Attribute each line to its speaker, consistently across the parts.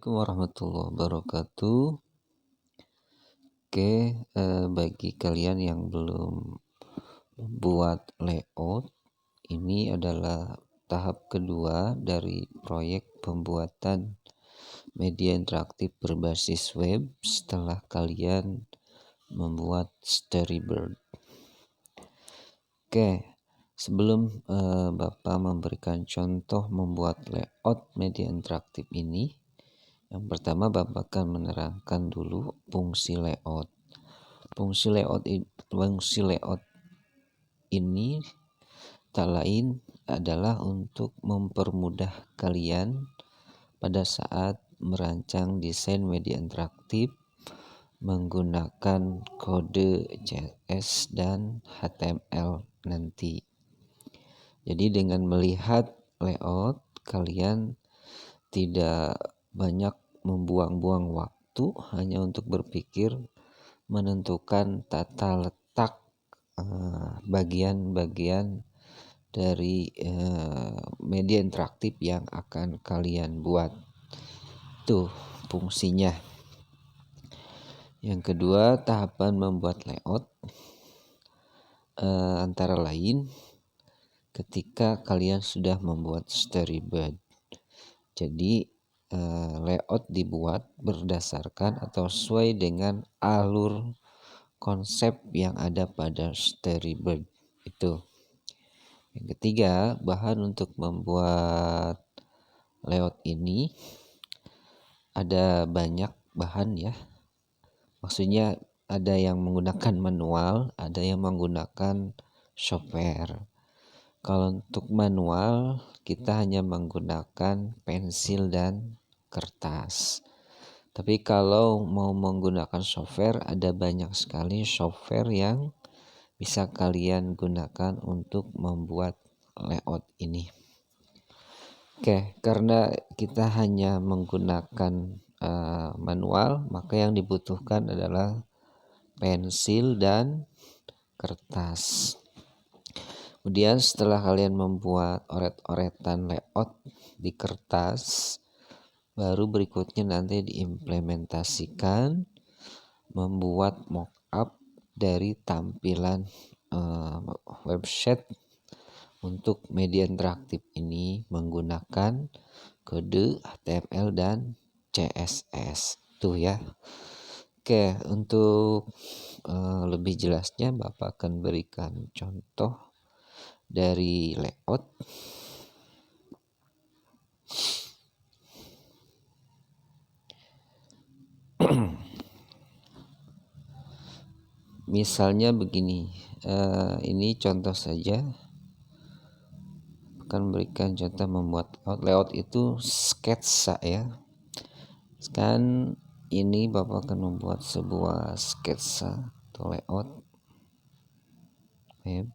Speaker 1: Assalamualaikum warahmatullahi wabarakatuh. Oke, bagi kalian yang belum membuat layout, ini adalah tahap kedua dari proyek pembuatan media interaktif berbasis web setelah kalian membuat storyboard. Oke, sebelum Bapak memberikan contoh membuat layout media interaktif ini, yang pertama Bapak akan menerangkan dulu fungsi layout. Fungsi layout ini tak lain adalah untuk mempermudah kalian pada saat merancang desain media interaktif menggunakan kode CSS dan HTML nanti. Jadi dengan melihat layout, kalian tidak banyak membuang-buang waktu hanya untuk berpikir menentukan tata letak bagian-bagian dari media interaktif yang akan kalian buat. Tuh fungsinya. Yang kedua, tahapan membuat layout antara lain ketika kalian sudah membuat storyboard. Jadi layout dibuat berdasarkan atau sesuai dengan alur konsep yang ada pada storyboard itu. Yang ketiga, bahan untuk membuat layout ini ada banyak bahan ya. Maksudnya ada yang menggunakan manual, ada yang menggunakan software. Kalau untuk manual, kita hanya menggunakan pensil dan kertas. Tapi kalau mau menggunakan software, ada banyak sekali software yang bisa kalian gunakan untuk membuat layout ini. Oke, karena kita hanya menggunakan manual, maka yang dibutuhkan adalah pensil dan kertas. Kemudian setelah kalian membuat oret-oretan layout di kertas, baru berikutnya nanti diimplementasikan membuat mockup dari tampilan website untuk media interaktif ini menggunakan kode HTML dan CSS. Tuh ya. Oke, untuk lebih jelasnya Bapak akan berikan contoh dari layout. Misalnya begini, ini contoh saja. Akan berikan contoh membuat layout itu sketsa ya. Sekarang ini Bapak akan membuat sebuah sketsa atau layout web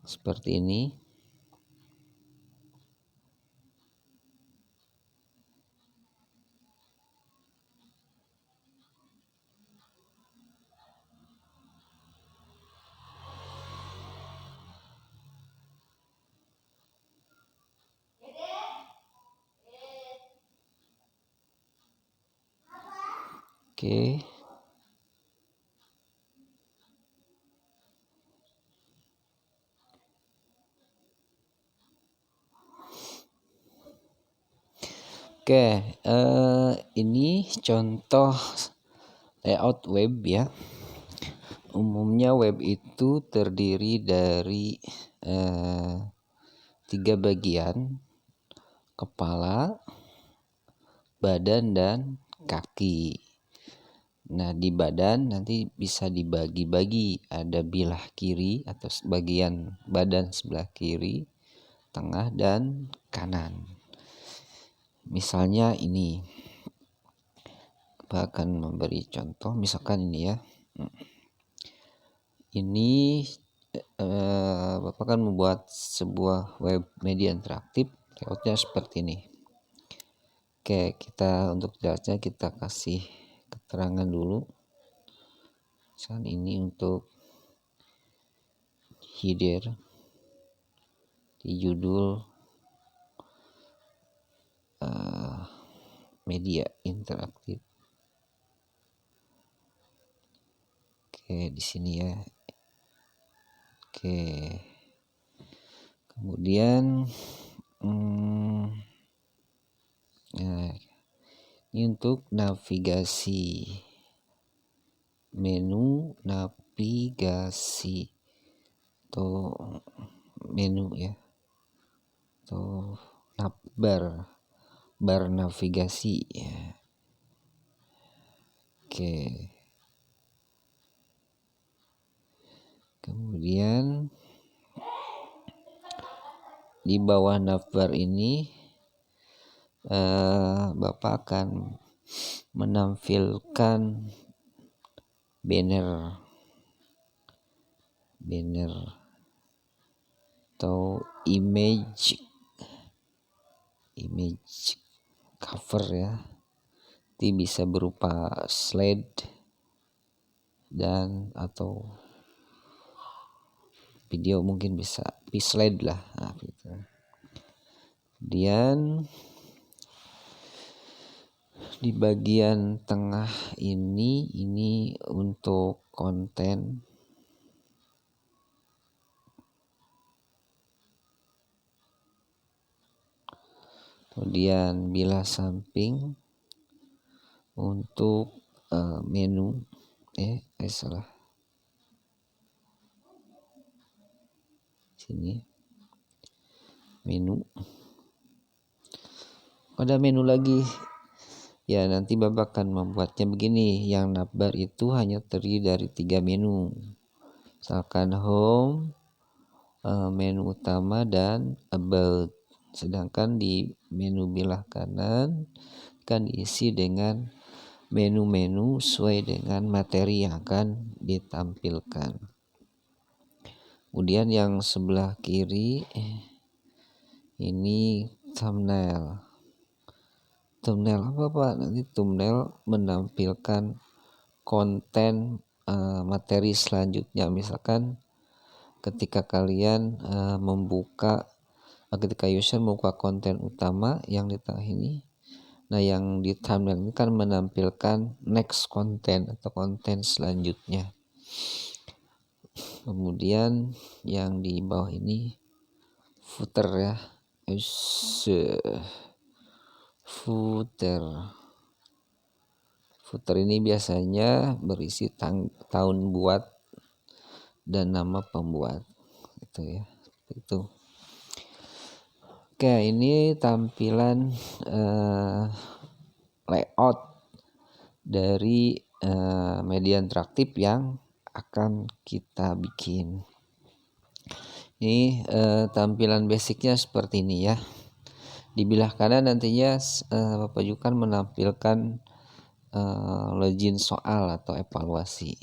Speaker 1: seperti ini. Oke. Oke, ini contoh layout web ya. Umumnya web itu terdiri dari 3 bagian, kepala, badan, dan kaki. Nah, di badan nanti bisa dibagi-bagi, ada bilah kiri atau bagian badan sebelah kiri, tengah, dan kanan. Misalnya ini, Bapak akan memberi contoh, misalkan ini ya. Ini Bapak akan membuat sebuah web media interaktif, layoutnya seperti ini. Oke, kita untuk jelasnya kita kasih keterangan dulu. Saat ini untuk header di judul media interaktif. Oke, di sini ya. Oke. Kemudian nah, ini untuk navigasi. Menu navigasi atau menu ya. Atau bar navigasi ya. Oke. Kemudian di bawah navbar ini Bapak akan menampilkan banner atau image cover ya. Itu bisa berupa slide dan atau video, mungkin bisa slide lah. Nah, gitu. Kemudian di bagian tengah ini untuk konten. Kemudian bilas samping untuk menu salah sini menu. Pada menu lagi ya, nanti Bapak akan membuatnya begini. Yang navbar itu hanya terdiri dari 3 menu, misalkan home, menu utama, dan about. Sedangkan di menu belah kanan akan diisi dengan menu-menu sesuai dengan materi yang akan ditampilkan. Kemudian yang sebelah kiri ini thumbnail. Thumbnail apa Pak? Nanti thumbnail menampilkan konten materi selanjutnya. Misalkan ketika kalian ketika user membuka konten utama yang di tengah ini, nah yang di thumbnail ini kan menampilkan next konten atau konten selanjutnya. Kemudian yang di bawah ini footer ya. Footer ini biasanya berisi tahun buat dan nama pembuat, gitu ya. Itu. Oke, ini tampilan layout dari media interaktif yang akan kita bikin. Ini tampilan basicnya seperti ini ya. Di belah kanan nantinya Bapak juga menampilkan login soal atau evaluasi.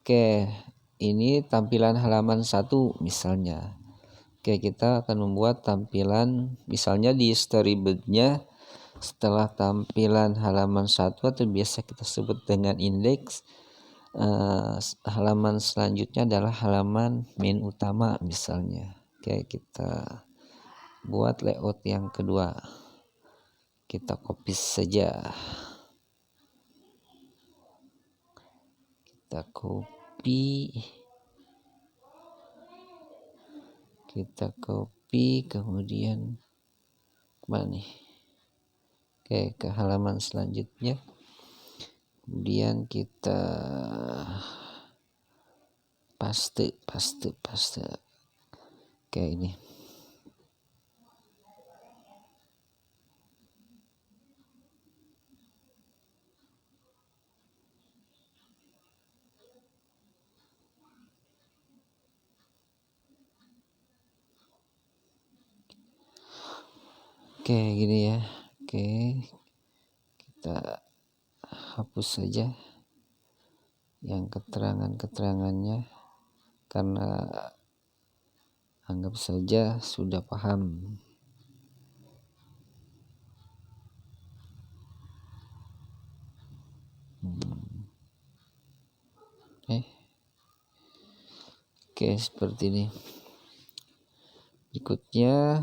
Speaker 1: Oke, ini tampilan halaman 1 misalnya. Oke, kita akan membuat tampilan misalnya di storyboardnya setelah tampilan halaman 1 atau biasa kita sebut dengan indeks, halaman selanjutnya adalah halaman main utama misalnya. Oke, kita buat layout yang kedua. Kita copy saja. Kita copy kemudian kemana nih? Oke, ke halaman selanjutnya. Kemudian kita paste. Oke, ini. Oke, gini ya. Oke, kita hapus saja yang keterangannya karena anggap saja sudah paham. Oke, seperti ini. Berikutnya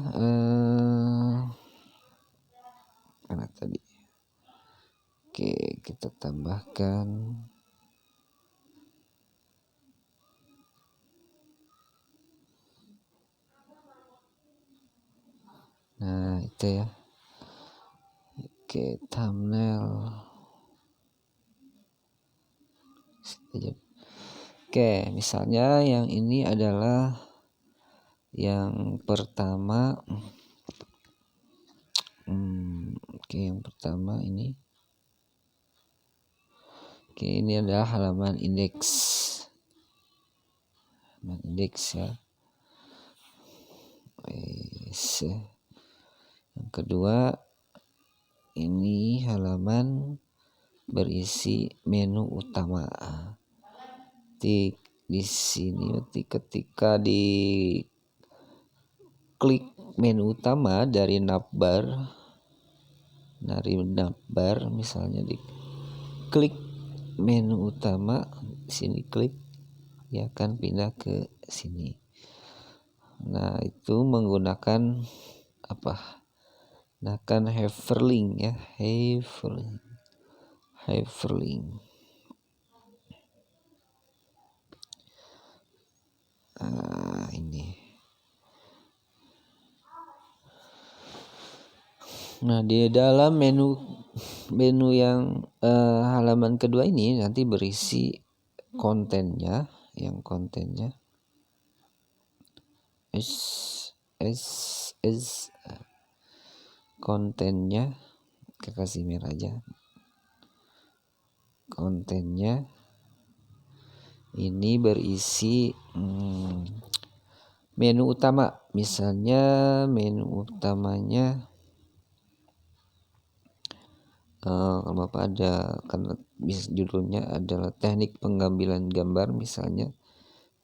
Speaker 1: tadi. Oke, kita tambahkan. Nah, itu ya. Oke, thumbnail. Oke, misalnya yang ini adalah yang pertama. Oke, yang pertama ini. Oke, ini adalah halaman indeks. Halaman indeks ya. Yang kedua, ini halaman berisi menu utama. Di sini ketika di klik menu utama dari navbar, misalnya di klik menu utama, sini klik, dia akan pindah ke sini. Nah, itu menggunakan apa? Menggunakan hyperlink ya, hyperlink. Ini. Nah, di dalam menu yang halaman kedua ini nanti berisi kontennya, kontennya kita kasih merah aja. Kontennya ini berisi menu utama. Misalnya menu utamanya kalau Bapak ada, karena judulnya adalah teknik pengambilan gambar, misalnya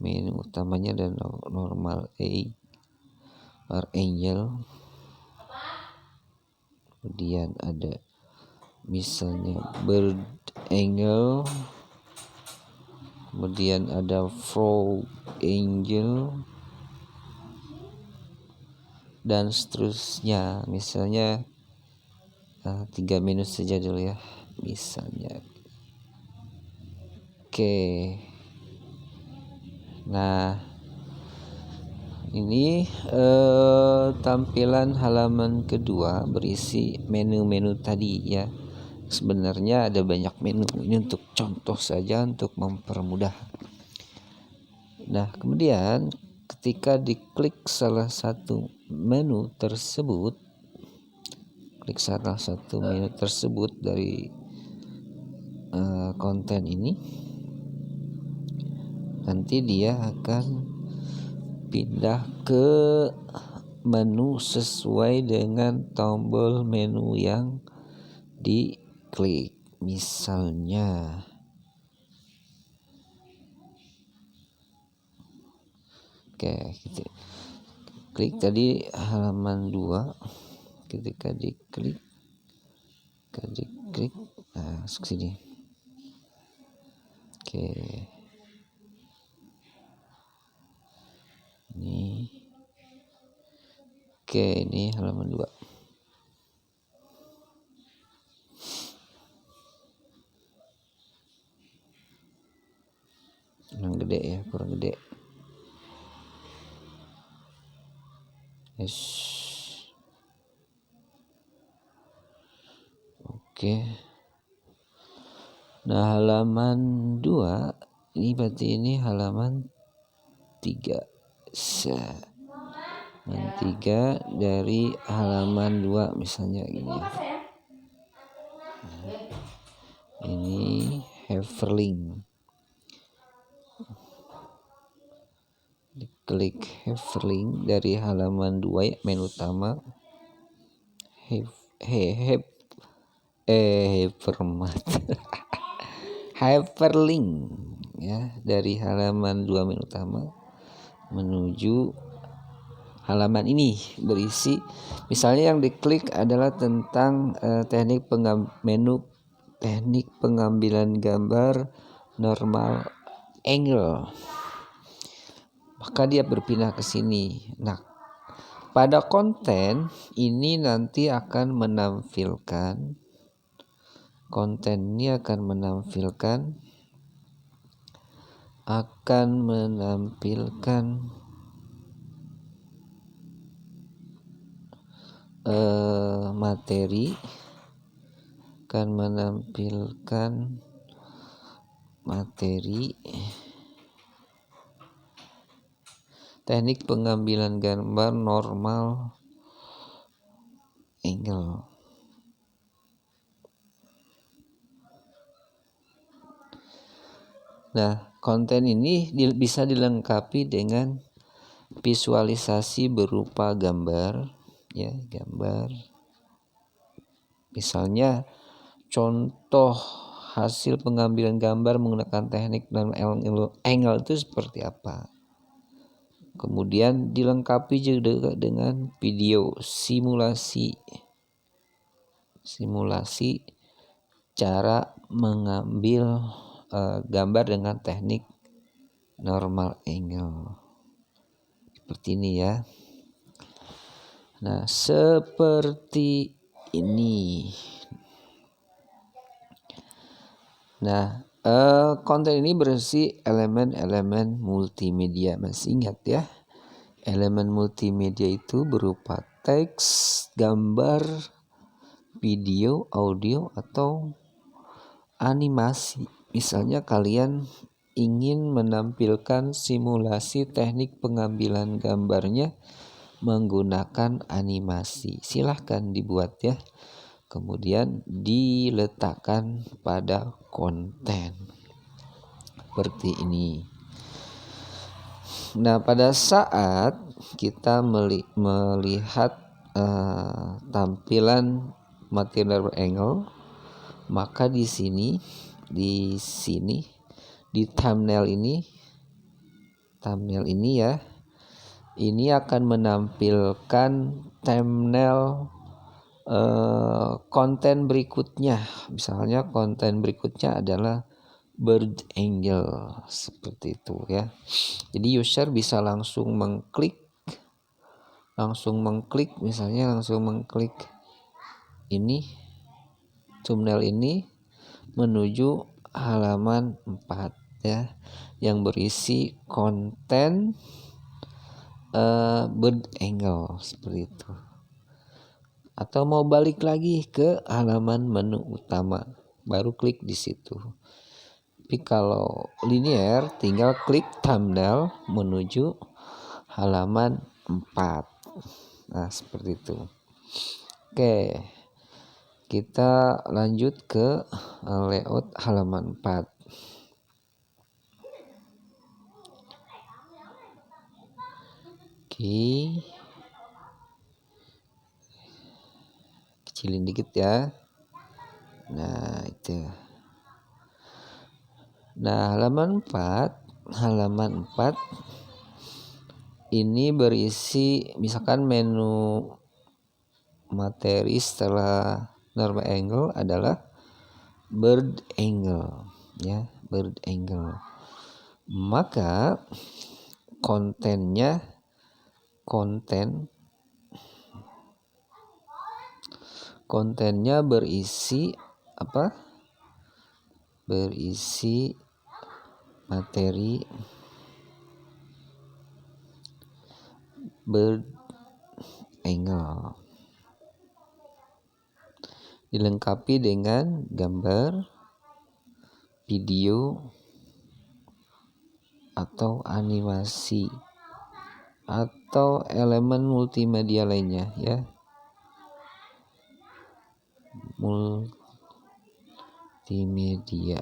Speaker 1: menu utamanya ada normal or angle, kemudian ada misalnya bird angle, kemudian ada frog angle, dan seterusnya. Misalnya 3 menu saja dulu ya, misalnya. Oke. Nah, ini tampilan halaman kedua berisi menu-menu tadi ya. Sebenarnya ada banyak menu, ini untuk contoh saja untuk mempermudah. Nah, kemudian ketika diklik salah satu menu tersebut, dari konten ini, nanti dia akan pindah ke menu sesuai dengan tombol menu yang diklik. Misalnya kita klik tadi halaman 2, ketika diklik masuk sini. Ini halaman 2. Kurang gede. Oke. Nah, halaman 2 ini berarti ini halaman 3. Halaman 3 dari halaman 2 misalnya gini. Ini hyperlink. Diklik hyperlink dari halaman 2 ya, menu utama. Hyperlink ya, dari halaman 2 menu utama menuju halaman ini berisi, misalnya yang diklik adalah tentang teknik pengambilan gambar normal angle, maka dia berpindah ke sini. Nah, pada konten ini nanti akan menampilkan materi teknik pengambilan gambar normal angle. Nah, konten ini bisa dilengkapi dengan visualisasi berupa gambar, ya, gambar. Misalnya contoh hasil pengambilan gambar menggunakan teknik dan angle itu seperti apa. Kemudian dilengkapi juga dengan video simulasi cara mengambil gambar dengan teknik normal angle. Seperti ini ya. Nah, seperti ini. Nah, konten ini berisi elemen-elemen multimedia. Masih ingat ya? Elemen multimedia itu berupa teks, gambar, video, audio, atau animasi. Misalnya kalian ingin menampilkan simulasi teknik pengambilan gambarnya menggunakan animasi. Silahkan dibuat ya. Kemudian diletakkan pada konten. Seperti ini. Nah, pada saat kita melihat tampilan material angle, maka di sini di thumbnail ini ya, ini akan menampilkan thumbnail konten berikutnya. Misalnya konten berikutnya adalah bird angle, seperti itu ya. Jadi user bisa langsung mengklik ini thumbnail ini menuju halaman 4 ya, yang berisi konten bird angle seperti itu. Atau mau balik lagi ke halaman menu utama, baru klik di situ. Tapi kalau linear tinggal klik thumbnail menuju halaman 4. Nah, seperti itu. Oke. Kita lanjut ke layout halaman 4. Oke. Kecilin dikit ya. Nah, itu. Nah, halaman 4 ini berisi misalkan menu materi setelah normal angle adalah bird angle ya, bird angle. Maka kontennya berisi apa? Berisi materi bird angle, dilengkapi dengan gambar, video, atau animasi, atau elemen multimedia lainnya ya. Multimedia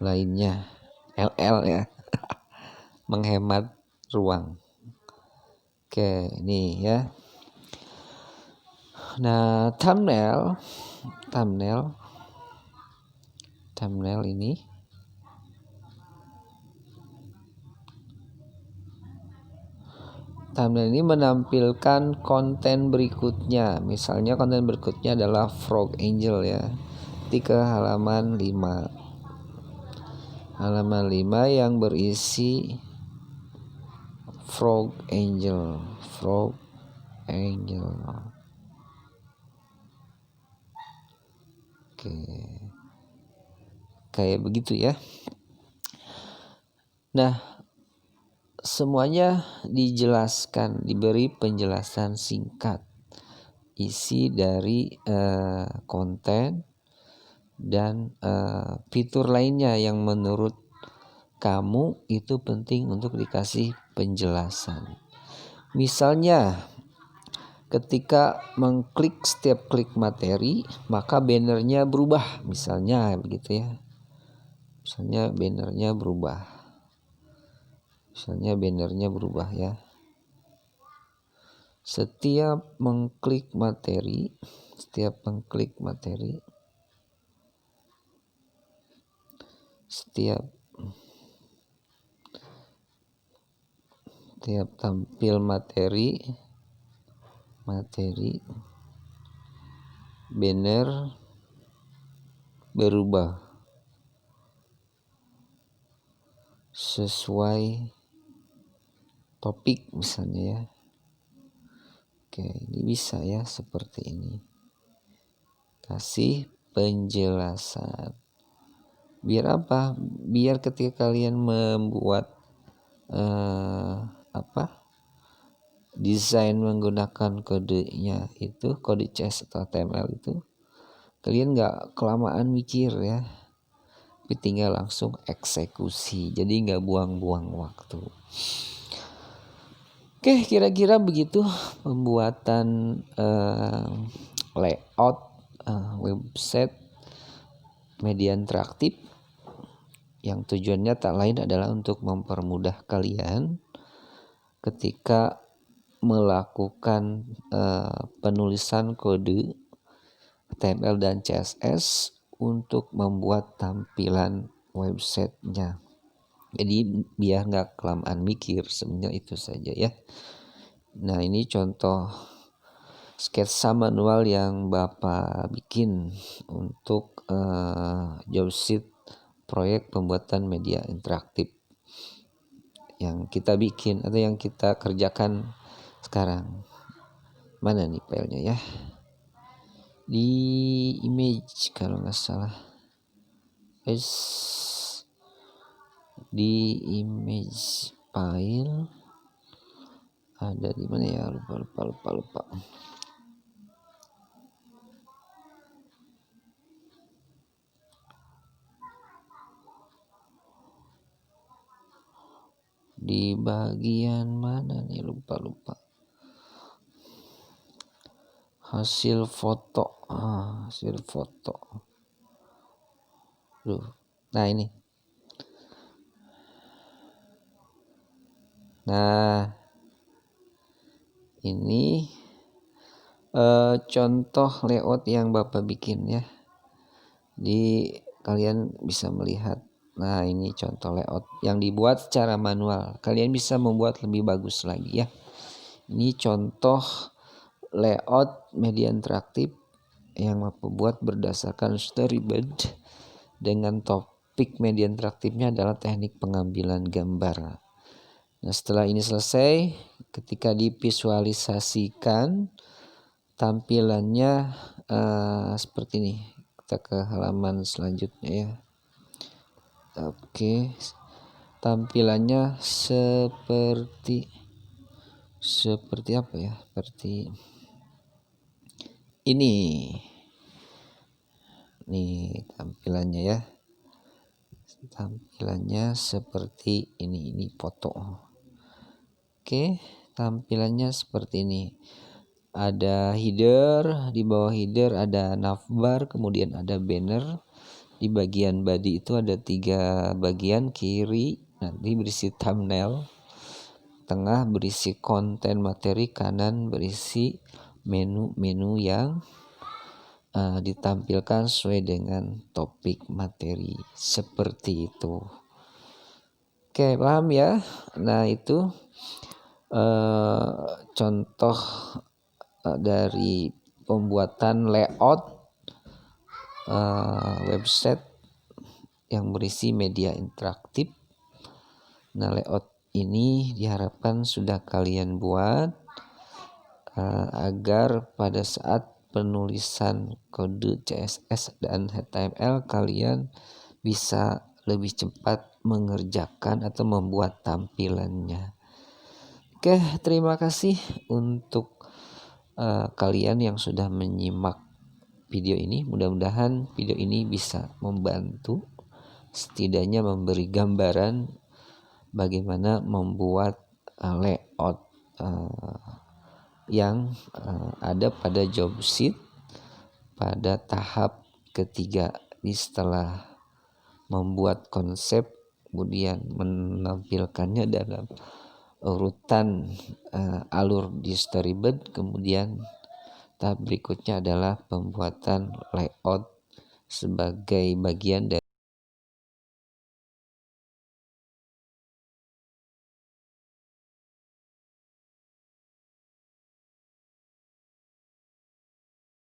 Speaker 1: lainnya, LL ya. Menghemat ruang. Oke, ini ya. Nah, thumbnail ini menampilkan konten berikutnya. Misalnya konten berikutnya adalah frog angel ya. Nanti ke halaman 5. Halaman 5 yang berisi Frog Angel. Oke, kayak begitu ya. Nah, semuanya dijelaskan, diberi penjelasan singkat isi dari konten dan fitur lainnya yang menurut kamu itu penting untuk dikasih penjelasan. Misalnya ketika mengklik setiap klik materi, maka bannernya berubah, misalnya begitu ya. Misalnya bannernya berubah ya. Setiap mengklik materi, setiap tampil materi, banner berubah sesuai topik misalnya ya. Oke, ini bisa ya seperti ini. Kasih penjelasan. Biar apa? Biar ketika kalian membuat desain menggunakan kodenya itu, kode CSS atau HTML itu, kalian nggak kelamaan mikir ya, tapi tinggal langsung eksekusi. Jadi nggak buang-buang waktu. Oke, kira-kira begitu pembuatan layout website media interaktif yang tujuannya tak lain adalah untuk mempermudah kalian ketika melakukan penulisan kode HTML dan CSS untuk membuat tampilan websitenya. Jadi biar nggak kelamaan mikir, sebenarnya itu saja ya. Nah, ini contoh sketsa manual yang Bapak bikin untuk job sheet proyek pembuatan media interaktif yang kita bikin atau yang kita kerjakan sekarang. Mana nih filenya ya? Di image kalau nggak salah. Di image file ada di mana ya, lupa. Di bagian mana nih, lupa hasil foto. Nah ini. Nah, ini contoh layout yang Bapak bikin ya. Kalian bisa melihat. Nah, ini contoh layout yang dibuat secara manual. Kalian bisa membuat lebih bagus lagi ya. Ini contoh layout media interaktif yang Bapak buat berdasarkan storyboard dengan topik media interaktifnya adalah teknik pengambilan gambar. Nah, setelah ini selesai, ketika divisualisasikan tampilannya seperti ini. Kita ke halaman selanjutnya ya. Oke, tampilannya seperti apa ya? Seperti ini. Nih tampilannya ya. Tampilannya seperti ini foto. Oke, tampilannya seperti ini. Ada header, di bawah header ada navbar, kemudian ada banner. Di bagian body itu ada 3 bagian, kiri nanti berisi thumbnail, tengah berisi konten materi, kanan berisi menu-menu yang ditampilkan sesuai dengan topik materi. Seperti itu. Oke, paham ya? Nah, itu contoh dari pembuatan layout website yang berisi media interaktif. Nah, layout ini diharapkan sudah kalian buat agar pada saat penulisan kode CSS dan HTML kalian bisa lebih cepat mengerjakan atau membuat tampilannya. Oke, terima kasih untuk kalian yang sudah menyimak video ini. Mudah-mudahan video ini bisa membantu, setidaknya memberi gambaran bagaimana membuat layout yang ada pada job sheet pada tahap ketiga. Setelah membuat konsep, kemudian menampilkannya dalam urutan alur di storyboard, kemudian tahap berikutnya adalah pembuatan layout sebagai bagian dari